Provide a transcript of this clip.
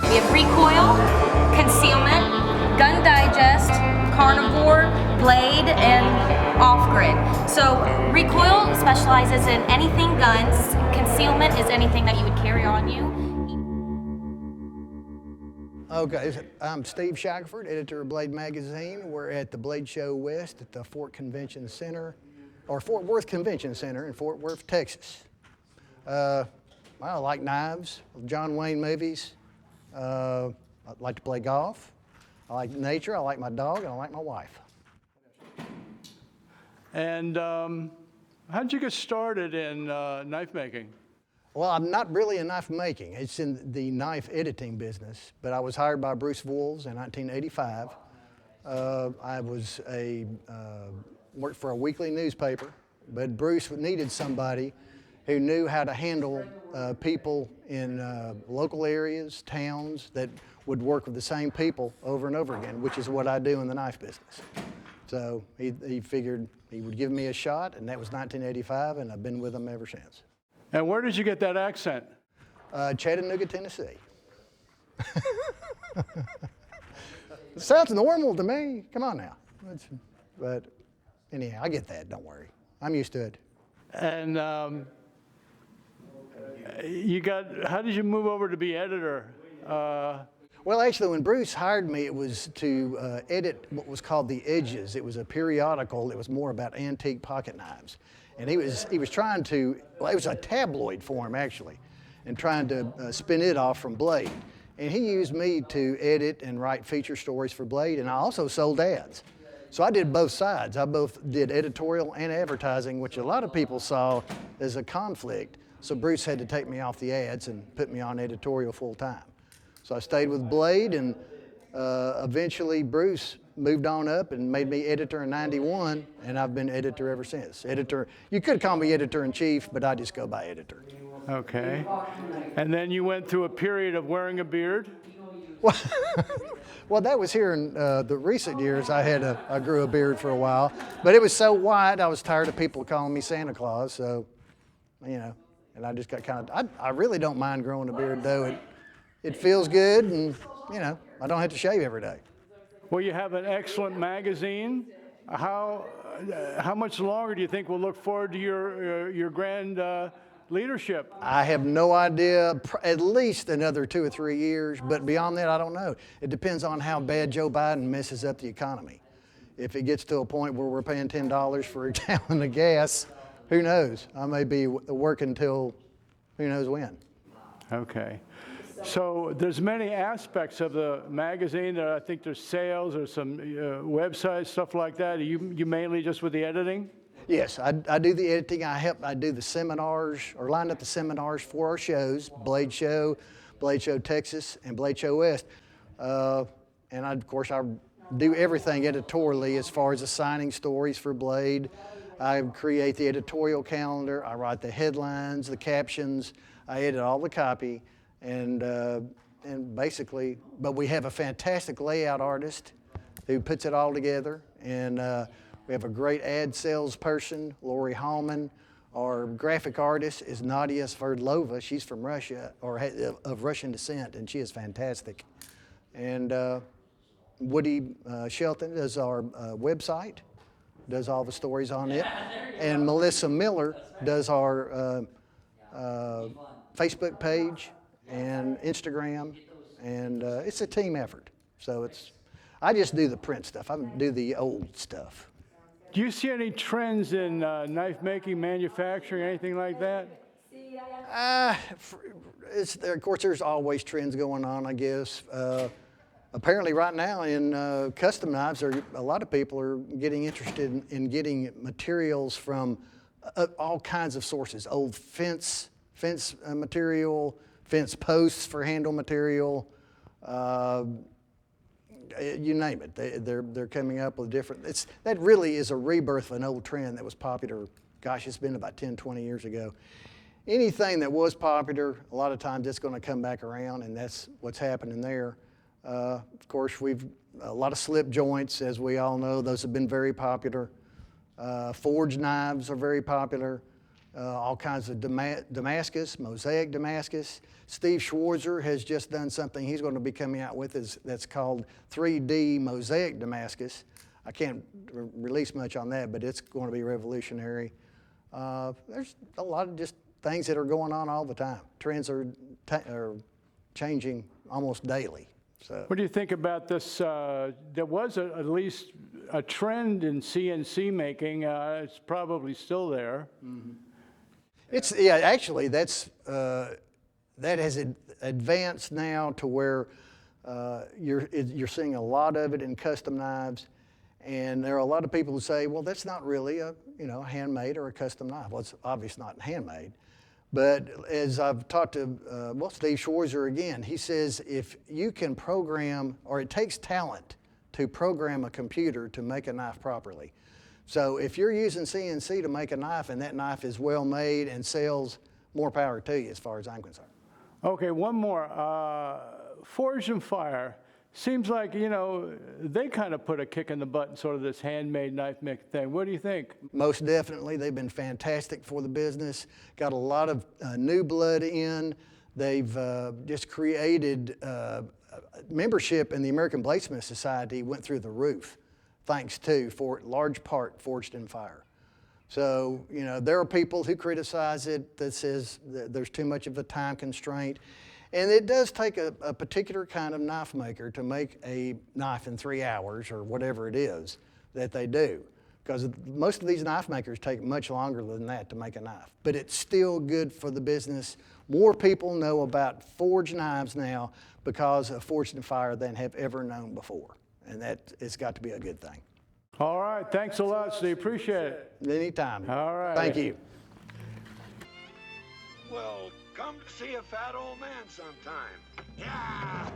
We have recoil, concealment, gun digest, carnivore, blade, and off-grid. So recoil specializes in anything guns. Concealment is anything that you would carry on you. Okay, I'm Steve Shackleford, editor of Blade Magazine. We're at the Blade Show West at the Fort Convention Center, or Fort Worth Convention Center in Fort Worth, Texas. I like knives, John Wayne movies. I like to play golf. I like nature. I like my dog, and I like my wife. And how did you get started in knife making? Well, I'm not really in knife making. It's in the knife editing business. But I was hired by Bruce Wools in 1985. I was worked for a weekly newspaper, but Bruce needed somebody who knew how to handle people in local areas, towns, that would work with the same people over and over again, which is what I do in the knife business. So he figured he would give me a shot, and that was 1985, and I've been with him ever since. And where did you get that accent? Chattanooga, Tennessee. It sounds normal to me. Come on now. But anyhow, I get that. Don't worry. I'm used to it. And how did you move over to be editor? Well, actually, when Bruce hired me, it was to edit what was called The Edges. It was a periodical that was more about antique pocket knives. And he was trying to, well, it was a tabloid form, actually, and trying to spin it off from Blade. And he used me to edit and write feature stories for Blade, and I also sold ads. So I did both sides. I both did editorial and advertising, which a lot of people saw as a conflict. So Bruce had to take me off the ads and put me on editorial full time. So I stayed with Blade, and eventually Bruce moved on up and made me editor in '91, and I've been editor ever since. Editor, you could call me editor-in-chief, but I just go by editor. Okay. And then you went through a period of wearing a beard? Well, that was here in the recent years. I grew a beard for a while, but it was so white I was tired of people calling me Santa Claus. So, and I just got kind of. I really don't mind growing a beard though. It feels good, and I don't have to shave every day. Well, you have an excellent magazine. How much longer do you think we'll look forward to your grand leadership? I have no idea. At least another 2 or 3 years, but beyond that, I don't know. It depends on how bad Joe Biden messes up the economy. If it gets to a point where we're paying $10 for a gallon of gas, who knows? I may be working till who knows when. Okay. So there's many aspects of the magazine. I think there's sales or some websites, stuff like that. Are you mainly just with the editing? Yes, I do the editing. I do the seminars, or line up the seminars for our shows, Blade Show Texas, and Blade Show West. And of course, I do everything editorially as far as assigning stories for Blade. I create the editorial calendar. I write the headlines, the captions. I edit all the copy. And basically, but we have a fantastic layout artist who puts it all together, and we have a great ad salesperson, Lori Hallman. Our graphic artist is Nadia Sverdlova. She's from Russia, or of Russian descent, and she is fantastic. And Woody Shelton is our website, does all the stories on it, and Melissa Miller does our Facebook page and Instagram, and it's a team effort. So I just do the print stuff. I don't do the old stuff. Do you see any trends in knife making, manufacturing, anything like that? Of course, there's always trends going on, I guess. Apparently right now in custom knives, a lot of people are getting interested in getting materials from all kinds of sources. Old fence material, fence posts for handle material, you name it. They're coming up with different, that really is a rebirth of an old trend that was popular, gosh, it's been about 10, 20 years ago. Anything that was popular, a lot of times it's going to come back around, and that's what's happening there. Of course, a lot of slip joints, as we all know, those have been very popular. Forged knives are very popular. All kinds of Damascus, mosaic Damascus. Steve Schwarzer has just done something he's going to be coming out with that's called 3D mosaic Damascus. I can't release much on that, but it's going to be revolutionary. There's a lot of just things that are going on all the time. Trends are changing almost daily. So. What do you think about this? There was at least a trend in CNC making. It's probably still there. Mm-hmm. Actually, that has advanced now to where you're seeing a lot of it in custom knives, and there are a lot of people who say, well, that's not really a handmade or a custom knife. Well, it's obviously not handmade. But as I've talked to Steve Schwarzer again, he says if you can program, or it takes talent to program a computer to make a knife properly. So if you're using CNC to make a knife and that knife is well made and sells, more power to you as far as I'm concerned. Okay, one more. Forged and Fire. Seems like, they kind of put a kick in the butt in sort of this handmade knife making thing. What do you think? Most definitely. They've been fantastic for the business. Got a lot of new blood in. They've just created membership in the American Bladesmith Society went through the roof, thanks to, for large part, Forged and Fire. So, there are people who criticize it that says that there's too much of a time constraint. And it does take a particular kind of knife maker to make a knife in 3 hours or whatever it is that they do. Because most of these knife makers take much longer than that to make a knife. But it's still good for the business. More people know about forged knives now because of Forged and Fire than have ever known before. And that it's got to be a good thing. All right. Thanks a lot, Steve. Appreciate it. Anytime. All right. Thank you. Well, come to see a fat old man sometime. Yeah!